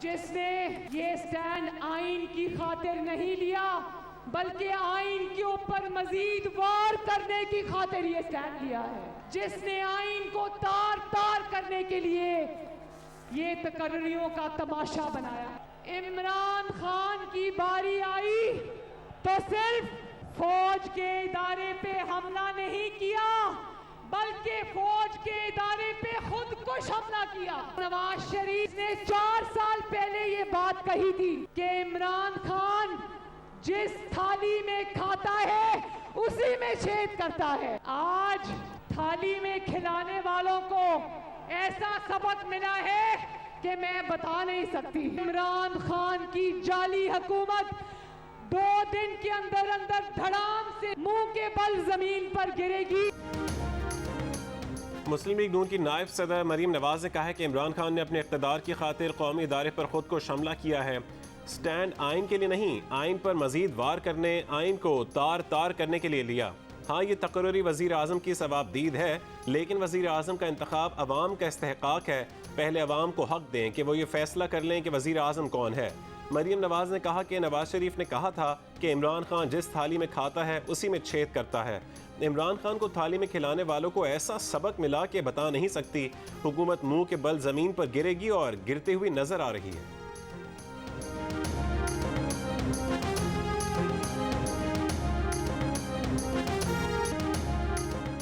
जिसने ये स्टैंड आइन की खातिर नहीं लिया बल्कि आइन के ऊपर मजीद वार करने की खातिर ये स्टैंड लिया है, जिसने आइन को तार तार करने के लिए ये तकर्रियों का तमाशा बनाया। इमरान खान की बारी आई तो सिर्फ फौज के इदारे पे हमला नहीं किया बल्कि फौज के इदारे पे खुद को हमला किया। नवाज शरीफ ने 4 साल पहले ये बात कही थी कि इमरान खान जिस थाली में खाता है उसी में छेद करता है। आज थाली में खिलाने वालों को ऐसा सबक मिला है कि मैं बता नहीं सकती। इमरान खान की जाली हुकूमत 2 दिन के अंदर अंदर धड़ाम से मुंह के बल जमीन पर गिरेगी। मुस्लिम लीग नून की नायब सदर मरीम नवाज ने कहा है कि इमरान खान ने अपने इक़्तिदार की खातिर कौमी इदारे पर खुद को हमला किया है। स्टैंड आइन के लिए नहीं, आइन पर मजीद वार करने, आइन को तार तार करने के लिए लिया। हाँ, ये तकर्री वज़ीर आज़म की सवाबदीद है, लेकिन वज़ीर आज़म का इंतखाब अवाम का इस्तेहकाक है। पहले अवाम को हक दें कि वो ये फैसला कर लें कि वज़ीर आज़म कौन है। मरीम नवाज ने कहा कि नवाज शरीफ ने कहा था कि इमरान खान जिस थाली में खाता है उसी में छेद करता है। इमरान खान को थाली में खिलाने वालों को ऐसा सबक मिला कि बता नहीं सकती। हुकूमत मुंह के बल जमीन पर गिरेगी और गिरती हुई नजर आ रही है।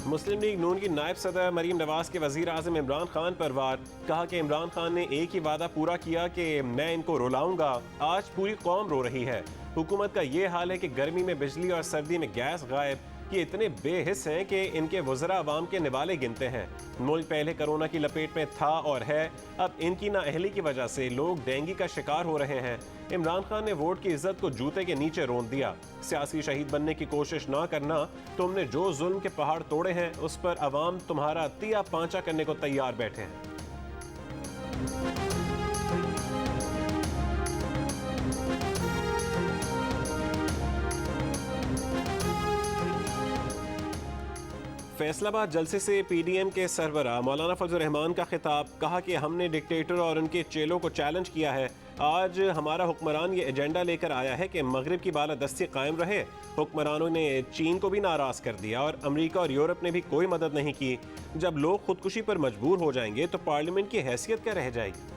मुस्लिम लीग नून की नायब सदर मरीम नवाज के वज़ीर आज़म इमरान खान पर वार। कहा कि इमरान खान ने एक ही वादा पूरा किया कि मैं इनको रुलाऊंगा। आज पूरी कौम रो रही है। हुकूमत का ये हाल है कि गर्मी में बिजली और सर्दी में गैस गायब। ये इतने बेहिस हैं कि इनके वज़रा अवाम के निवाले गिनते हैं। मुल्क पहले कोरोना की लपेट में था और है, अब इनकी नाअहली की वजह से लोग डेंगू का शिकार हो रहे हैं। इमरान खान ने वोट की इज्जत को जूते के नीचे रोंद दिया। सियासी शहीद बनने की कोशिश ना करना। तुमने जो जुल्म के पहाड़ तोड़े हैं उस पर अवाम तुम्हारा तिया पांचा करने को तैयार बैठे हैं। फैसलाबाद जलसे से पीडीएम के सरबराह मौलाना फजल रहमान का खिताब। कहा कि हमने डिक्टेटर और उनके चेलों को चैलेंज किया है। आज हमारा हुक्मरान ये एजेंडा लेकर आया है कि मगरिब की बालादस्ती कायम रहे। हुक्मरानों ने चीन को भी नाराज कर दिया और अमेरिका और यूरोप ने भी कोई मदद नहीं की। जब लोग खुदकुशी पर मजबूर हो जाएंगे तो पार्लियामेंट की हैसियत क्या रह जाएगी।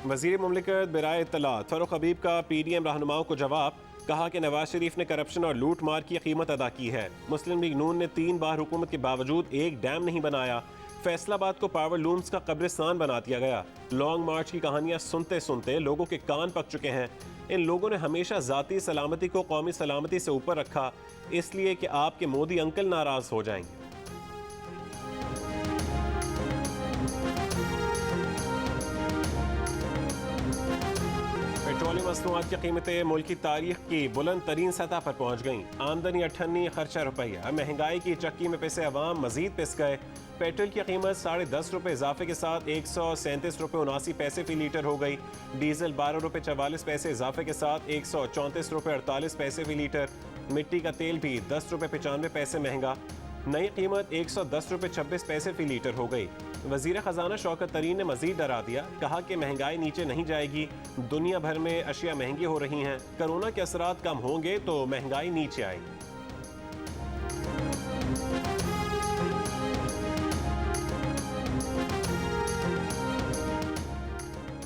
वज़ीर मुमलिकत बराए इत्तलात फ़ारूक हबीब का पीडीएम रहनुमाओं को जवाब। कहा कि नवाज शरीफ ने करप्शन और लूट मार की कीमत अदा की है। मुस्लिम लीग नून ने 3 बार हुकूमत के बावजूद एक डैम नहीं बनाया। फैसलाबाद को पावर लूम्स का कब्रिस्तान बना दिया गया। लॉन्ग मार्च की कहानियां सुनते सुनते लोगों के कान पक चुके हैं। इन लोगों ने हमेशा ज़ाती सलामती को कौमी सलामती से ऊपर रखा, इसलिए कि आपके मोदी अंकल नाराज हो जाएंगे। पेट्रोलियम मसनूआत की कीमतें मुल्क की तारीख की बुलंद तरीन सतह पर पहुँच गईं। आमदनी 98, खर्चा रुपया। महंगाई की चक्की में पिसे अवाम मजीद पिस गए। पेट्रोल की कीमत 10.5 रुपये इजाफे के साथ 137 रुपये 79 पैसे फी लीटर हो गई। डीजल 12 रुपये 44 पैसे इजाफे के साथ 134 रुपये 48 पैसे फी लीटर। मिट्टी का तेल भी 10 रुपये 95 पैसे महंगा। नई कीमत 110 रुपये 26 पैसे फी लीटर हो गई। वज़ीर ख़जाना शौकत तरीन ने मजीद डरा दिया। कहा कि महंगाई नीचे नहीं जाएगी। दुनिया भर में अशिया महंगी हो रही हैं। कोरोना के असरात कम होंगे तो महंगाई नीचे आएगी।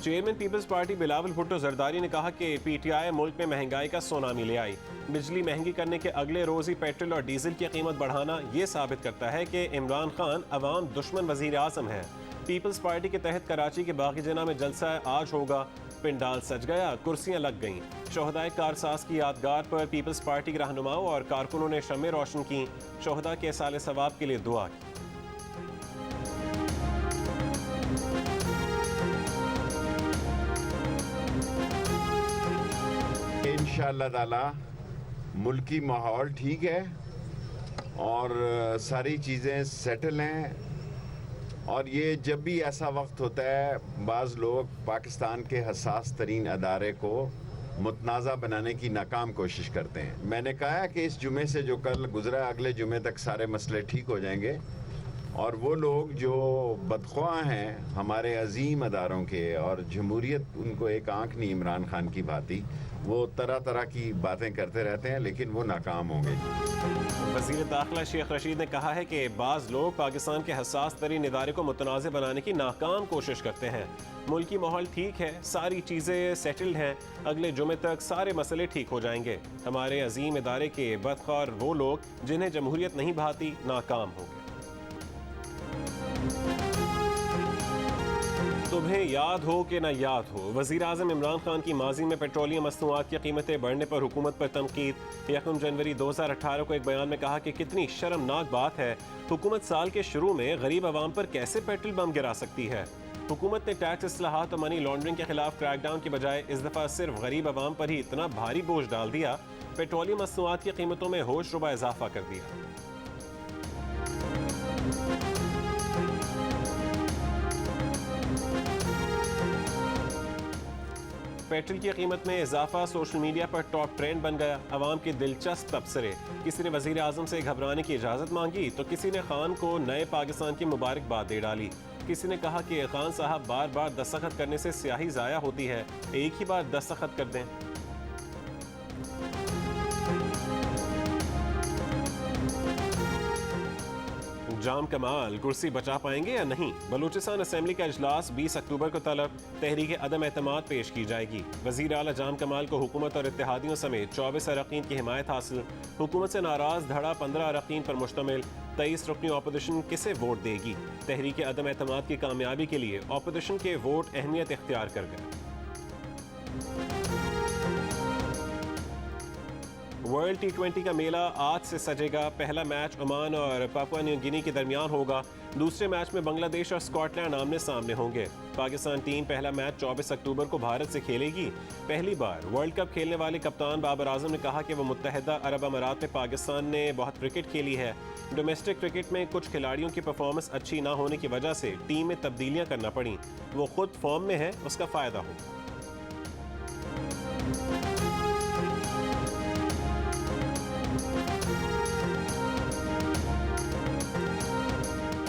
Chairman peoples party Bilawal Bhutto Zardari ने कहा कि पीटीआई मुल्क में महंगाई का सुनामी ले आई। बिजली महंगी करने के अगले रोज ही पेट्रोल और डीजल की कीमत बढ़ाना ये साबित करता है कि इमरान खान अवाम दुश्मन वजीर आज़म है। पीपल्स पार्टी के तहत कराची के बागी जना में जलसा आज होगा। पिंडाल सज गया, कुर्सियां लग गईं। शोहदाए कारसाज की यादगार पर पीपल्स पार्टी के रहनुमाओं और कारकुनों ने शम्में रोशन की। शोहदा के साले सवाब के लिए दुआ की। इंशाअल्लाह ताला मुल्की माहौल ठीक है और सारी चीज़ें सेटल हैं। और ये जब भी ऐसा वक्त होता है, बाज़ लोग पाकिस्तान के हसास तरीन अदारे को मुतनाज़ा बनाने की नाकाम कोशिश करते हैं। मैंने कहा कि इस जुमे से जो कल गुजरा अगले जुमे तक सारे मसले ठीक हो जाएंगे और वो लोग जो बदख्वाह हैं हमारे अजीम अदारों के और जमहूरियत उनको एक आंख नहीं इमरान खान की भांति, वो तरह तरह की बातें करते रहते हैं लेकिन वो नाकाम होंगे। वज़ीर दाखिला शेख रशीद ने कहा है कि बाज़ लोग पाकिस्तान के हसास तरीन इदारे को मुतनाज़ बनाने की नाकाम कोशिश करते हैं। मुल्की माहौल ठीक है, सारी चीज़ें सेटल्ड हैं, अगले जुमे तक सारे मसले ठीक हो जाएंगे। हमारे अजीम इदारे के बदख्वार वो लोग जिन्हें जमहूरियत नहीं भाती नाकाम होंगे। तुम्हें याद हो कि न याद हो, वज़ीर आज़म इमरान खान की माजी में पेट्रोलियम मसनूआत की कीमतें बढ़ने पर हुकूमत पर तनकीद। 1 जनवरी 2018 को एक बयान में कहा कि कितनी शर्मनाक बात है, हुकूमत साल के शुरू में गरीब आवाम पर कैसे पेट्रोल बम गिरा सकती है। हुकूमत ने टैक्स इस्लाहात और मनी लॉन्ड्रिंग के खिलाफ क्रैकडाउन की बजाय इस दफ़ा सिर्फ गरीब आवाम पर ही इतना भारी बोझ डाल दिया, पेट्रोलियम मसनूआत की कीमतों में होश रुबा इजाफा कर दिया। पेट्रोल की कीमत में इजाफा सोशल मीडिया पर टॉप ट्रेंड बन गया। अवाम के दिलचस्प तबसरे, किसी ने वज़ीर आज़म से घबराने की इजाज़त मांगी तो किसी ने खान को नए पाकिस्तान की मुबारकबाद दे डाली। किसी ने कहा कि खान साहब बार बार दस्तखत करने से स्याही ज़ाया होती है, एक ही बार दस्तखत कर दें। जाम कमाल कुर्सी बचा पाएंगे या नहीं, बलूचिस्तान असेंबली का इजलास 20 अक्टूबर को तलब, तहरीक अदम एतमाद पेश की जाएगी। वज़ीर आला जाम कमाल को हुकूमत और इत्तेहादियों समेत 24 अरकान की हिमायत हासिल। हुकूमत से नाराज धड़ा 15 अरकान पर मुश्तमिल, 23 रुकनी अपोजिशन किसे वोट देगी। तहरीक अदम एतमाद की कामयाबी के लिए अपोजिशन के वोट अहमियत इख्तियार कर गए। वर्ल्ड T20 का मेला आज से सजेगा। पहला मैच ओमान और पापुआ न्यू गिनी के दरमियान होगा। दूसरे मैच में बांग्लादेश और स्कॉटलैंड आमने सामने होंगे। पाकिस्तान टीम पहला मैच 24 अक्टूबर को भारत से खेलेगी। पहली बार वर्ल्ड कप खेलने वाले कप्तान बाबर आजम ने कहा कि वो मुत्तहिदा अरब अमारात में पाकिस्तान ने बहुत क्रिकेट खेली है। डोमेस्टिक क्रिकेट में कुछ खिलाड़ियों की परफॉर्मेंस अच्छी ना होने की वजह से टीम में तब्दीलियां करना पड़ी। वो खुद फॉर्म में है, उसका फ़ायदा होगा।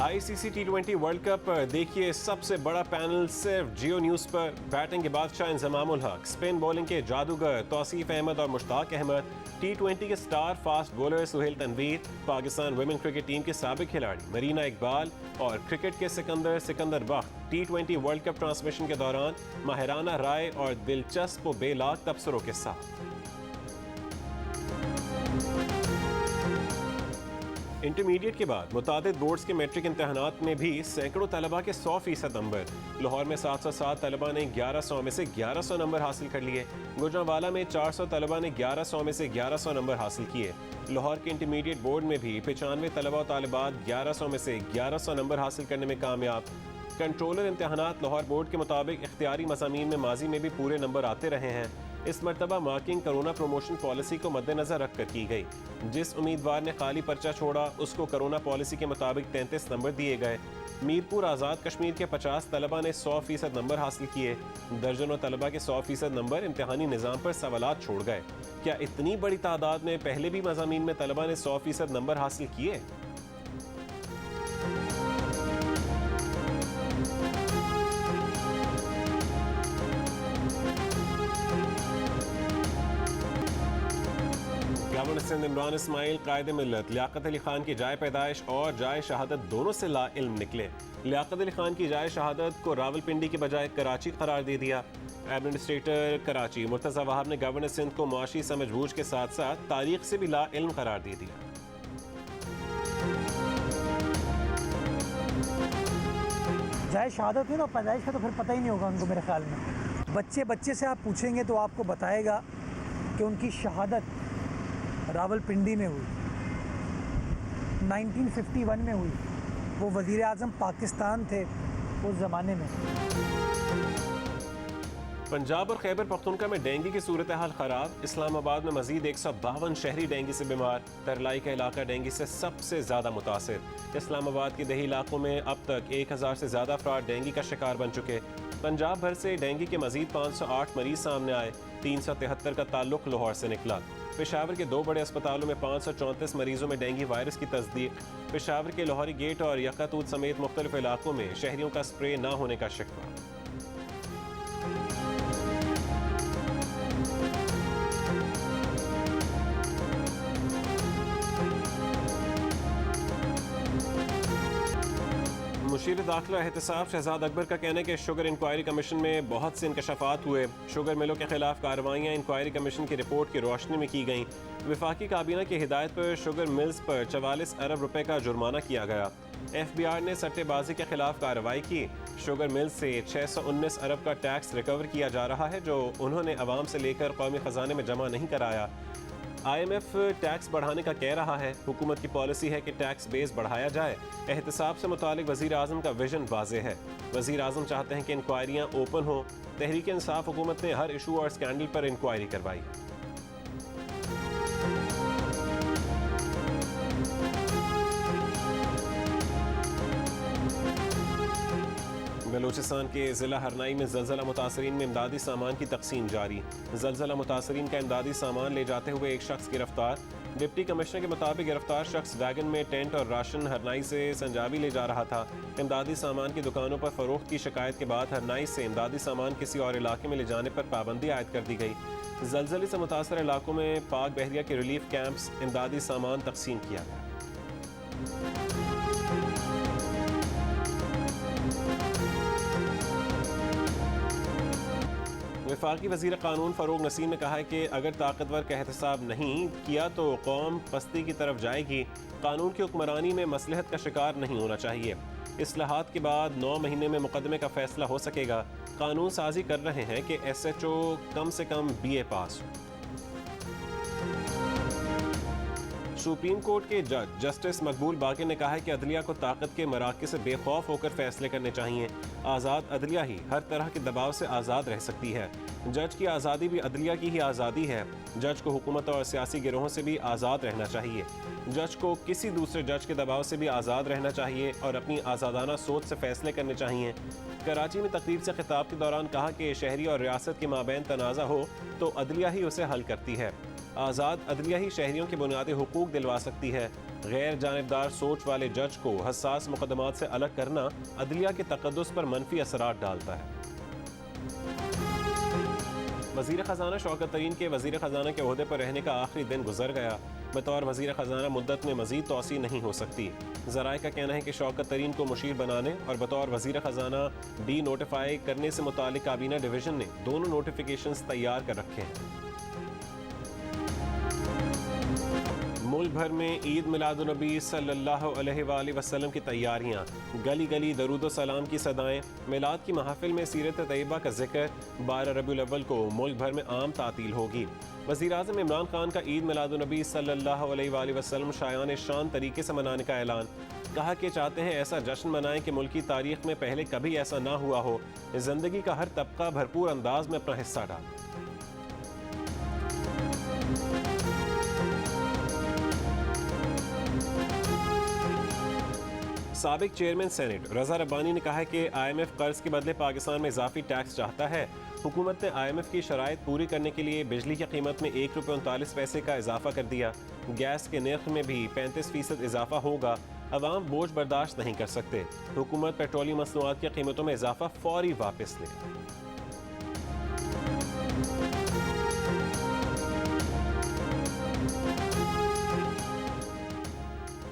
ICC T20 वर्ल्ड कप देखिए सबसे बड़ा पैनल सिर्फ जियो न्यूज़ पर। बैटिंग के बादशाह इंजमामुल हक, स्पिन बॉलिंग के जादूगर तौसीफ अहमद और मुश्ताक अहमद, T20 के star fast bowler Sohail Tanvir, Pakistan women cricket team के साबिक खिलाड़ी मरीना इकबाल और क्रिकेट के Sikandar Bakht. T20 world cup transmission के दौरान माहिराना राय और दिलचस्प व बेलाग तबसरों के साथ। इंटरमीडिएट के बाद मुतादिद बोर्ड्स के मैट्रिक इम्तहानात में भी सैकड़ों तलबा के 100% नंबर। लाहौर में 707 तलबा ने 1100 में से 1100 नंबर हासिल कर लिए। गुजरांवाला में 400 तलबा ने 1100 में से 1100 नंबर हासिल किए। लाहौर के इंटरमीडिएट बोर्ड में भी 95 तलबा और तालिबात 1100 में से 1100 नंबर हासिल करने में कामयाब। कंट्रोलर इम्तहानात लाहौर बोर्ड के मुताबिक इख्तियारी मज़ामीन में माजी में भी पूरे नंबर आते रहे हैं। इस मरतबा मार्किंग कोरोना प्रमोशन पॉलिसी को मद्देनजर रखकर की गई। जिस उम्मीदवार ने खाली पर्चा छोड़ा उसको कोरोना पॉलिसी के मुताबिक 33 नंबर दिए गए। मीरपुर आज़ाद कश्मीर के 50 तलबा ने 100% नंबर हासिल किए। दर्जनों तलबा के 100% नंबर इम्तहानी निज़ाम पर सवालात छोड़ गए। क्या इतनी बड़ी तादाद में पहले भी मज़ामीन में तलबा ने 100% नंबर हासिल किए? गवर्नर सिंध इमरान इस्माइल कायद मिल्लत लियाकत अली खान की जाए पैदाइश और जाए शहादत दोनों से ला इल्म निकले। लियाकत अली खान की जाए शहादत को रावलपिंडी की बजाय कराची करार दे दिया। एडमिनिस्ट्रेटर कराची मुर्तज़ा वहाब ने गवर्नर सिंध को मुआशी समझबूझ के साथ साथ तारीख से भी ला इल्म करार दे दिया। जाए शहादत है ना, पैदाइश का तो फिर पता ही नहीं होगा उनको। मेरे ख्याल में बच्चे से आप पूछेंगे तो आपको बताएगा कि उनकी शहादत रावलपिंडी में हुई, 1951 में हुई। वो वज़ीर आज़म पाकिस्तान थे उस ज़माने में। पंजाब और खैबर पख्तूनख्वा में डेंगू की सूरत हाल खराब। इस्लामाबाद में मजीद 152 शहरी डेंगू से बीमार। तरलाई का इलाका डेंगू से सबसे ज़्यादा मुतासिर। इस्लामाबाद के दही इलाकों में अब तक 1000 से ज़्यादा अफराद डेंगू का शिकार बन चुके। पंजाब भर से डेंगू के मजीद 508 मरीज सामने आए। 373 का ताल्लुक लाहौर से निकला। पेशावर के 2 बड़े अस्पतालों में 534 मरीजों में डेंगू वायरस की तस्दीक। पेशावर के लाहौरी गेट और यकातूत समेत मुख्तलिफ इलाकों में शहरियों का स्प्रे न होने का शिकवा। मुशीर दाखिला एहतसाब शहजाद अकबर का कहना है कि शुगर इंक्वायरी कमीशन में बहुत से इंकशाफात हुए। शुगर मिलों के खिलाफ कार्रवाइयाँ इंक्वायरी कमीशन की रिपोर्ट की रोशनी में की गईं। वफाकी काबीना की हिदायत पर शुगर मिल्स पर 44 अरब रुपए का जुर्माना किया गया। FBI ने सट्टेबाजी के खिलाफ कार्रवाई की। शुगर मिल्स से 619 अरब का टैक्स रिकवर किया जा रहा है जो उन्होंने अवाम से लेकर कौमी खजाने में जमा नहीं कराया। IMF टैक्स बढ़ाने का कह रहा है। हुकूमत की पॉलिसी है कि टैक्स बेस बढ़ाया जाए। एहतसाब से मुतालिक वज़ीर आज़म का विजन वाज़े है। वज़ीर आज़म चाहते हैं कि इंक्वायरियाँ ओपन हों। तहरीक इंसाफ हुकूमत ने हर इशू और स्कैंडल पर इंक्वायरी करवाई। बलूचिस्तान के ज़िला हरनाई में ज़लज़ला मुतासरीन में इमदादी सामान की तकसीम जारी। ज़लज़ला मुतासरीन का इमदादी सामान ले जाते हुए एक शख्स गिरफ्तार। डिप्टी कमिश्नर के मुताबिक गिरफ्तार शख्स वैगन में टेंट और राशन हरनाई से संजाबी ले जा रहा था। इमदादी सामान की दुकानों पर फरोख्त की शिकायत के बाद हरनाई से इमदादी सामान किसी और इलाके में ले जाने पर पाबंदी आयद कर दी गई। ज़लज़ले से मुतासर इलाकों में पाक बहरिया के रिलीफ कैंप्स इमदादी सामान तकसीम किया गया। वफाकी वज़ीर क़ानून फ़रूग नसीम ने कहा है कि अगर ताकतवर का एहतसाब नहीं किया तो कौम पस्ती की तरफ जाएगी। कानून की हुक्मरानी में मसलहत का शिकार नहीं होना चाहिए। इस्लाहात के बाद 9 महीने में मुकदमे का फैसला हो सकेगा। कानून साजी कर रहे हैं कि SHO कम से कम BA पास हो। सुप्रीम कोर्ट के जज जस्टिस मकबूल बाकी ने कहा है कि अदलिया को ताकत के मराकज़ से बेखौफ होकर फैसले करने चाहिए। आज़ाद अदलिया ही हर तरह के दबाव से आज़ाद रह सकती है। जज की आज़ादी भी अदलिया की ही आज़ादी है। जज को हुकूमत और सियासी गिरोहों से भी आज़ाद रहना चाहिए। जज को किसी दूसरे जज के दबाव से भी आज़ाद रहना चाहिए और अपनी आज़ादाना सोच से फैसले करने चाहिए। कराची में तकरीर से खिताब के दौरान कहा कि शहरी और रियासत के माबैन तनाज़ा हो तो अदलिया ही उसे हल करती है। आज़ाद अदलिया ही शहरियों के बुनियादी हुकूक दिलवा सकती है। गैर जानिबदार सोच वाले जज को हसास मुकदमात से अलग करना अदलिया के तकद्दुस पर मनफी असरात डालता है। वज़ीर ख़ज़ाना शौकत तरीन के वज़ीर ख़ज़ाना के ओहदे पर रहने का आखिरी दिन गुजर गया। बतौर वज़ीर ख़ज़ाना मुद्दत में मज़ीद तोसी नहीं हो सकती। ज़राए का कहना है कि शौकत तरीन को मुशीर बनाने और बतौर वज़ीर ख़ज़ाना डी नोटिफाई करने से मुतालिक काबीना डिवीज़न ने दोनों नोटिफिकेशंस तैयार कर रखे हैं। मुल्क भर में ईद मिलादुन्नबी सल्लल्लाहु अलैहि वसल्लम की तैयारियां। गली गली दरूद सलाम की सदाएं। मिलाद की महफिल में सीरत तैयबा का जिक्र। 12 रबीउल अव्वल को मुल्क भर में आम तातील होगी। वज़ीर आज़म इमरान खान का ईद मिलादुन्नबी सल्लल्लाहु अलैहि वसल्लम शायान शान तरीके से मनाने का ऐलान। कहा कि चाहते हैं ऐसा जश्न मनाएं कि मुल्क की तारीख में पहले कभी ऐसा ना हुआ हो। ज़िंदगी का हर तबका भरपूर अंदाज में अपना हिस्सा डाले। साबिक चेयरमैन सेनेट रज़ा रब्बानी ने कहा है कि IMF कर्ज के बदले पाकिस्तान में इजाफी टैक्स चाहता है। हुकूमत ने IMF की शराइत पूरी करने के लिए बिजली की कीमत में ₹1.39 का इजाफा कर दिया। गैस के नर्ख में भी 35% इजाफा होगा। अवाम बोझ बर्दाश्त नहीं कर सकते। हुकूमत पेट्रोलियम मसनूआत की कीमतों में इजाफा फौरी वापस ले।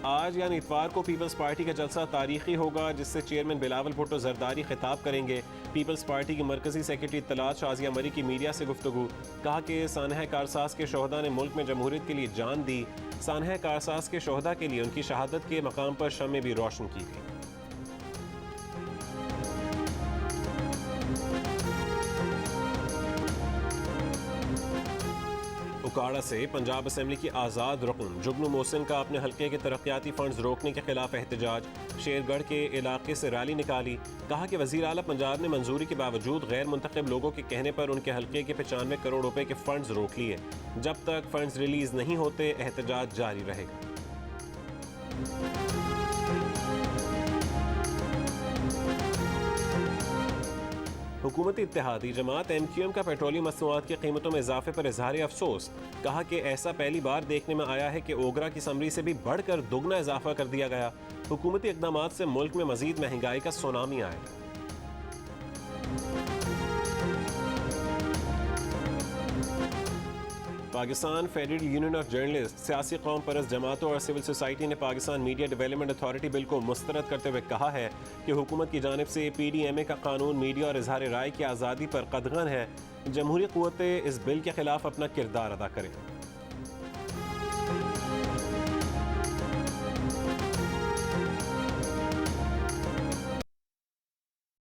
आज यानी इतवार को पीपल्स पार्टी का जलसा तारीखी होगा जिससे चेयरमैन बिलावल भुट्टो जरदारी खिताब करेंगे। पीपल्स पार्टी की मरकजी सेक्रेटरी इत्तलात शाजिया मरी की मीडिया से गुफ्तगू। कहा कि सानह कारसाज के शोहदा ने मुल्क में जमहूरियत के लिए जान दी। सानह कारसाज के शोहदा के लिए उनकी शहादत के मकाम पर शम्में भी रोशन की गई। उकाड़ा से पंजाब असेंबली की आज़ाद रुकन जुगनू मोहसिन का अपने हल्के के तरक्याती फंड्स रोकने के खिलाफ एहतजाज। शेरगढ़ के इलाके से रैली निकाली। कहा कि वज़ीर आला पंजाब ने मंजूरी के बावजूद गैर मुंतखब लोगों के कहने पर उनके हल्के के 95 करोड़ रुपए के फंड्स रोक लिए। जब तक फंड्स रिलीज नहीं होते एहतजाज जारी रहेगा। हुकूमती इत्तेहादी जमात MQM का पेट्रोलियम मसनूआत की कीमतों में इजाफे पर इजहार अफसोस। कहा कि ऐसा पहली बार देखने में आया है कि ओगरा की समरी से भी बढ़कर दोगुना इजाफा कर दिया गया। हुकूमती इकदाम से मुल्क में मजीद महंगाई का सुनामी आएगा। Pakistan federal union of journalist सियासी कौम परस्त जमातों और सिविल सोसाइटी ने Pakistan media development authority bill को मुस्तरद करते हुए कहा है कि हुकूमत की जानिब से PDMA का कानून मीडिया और इजहार राय की आज़ादी पर कदगन है। जमहूरी क़ुव्वतें इस बिल के खिलाफ अपना किरदार अदा करें।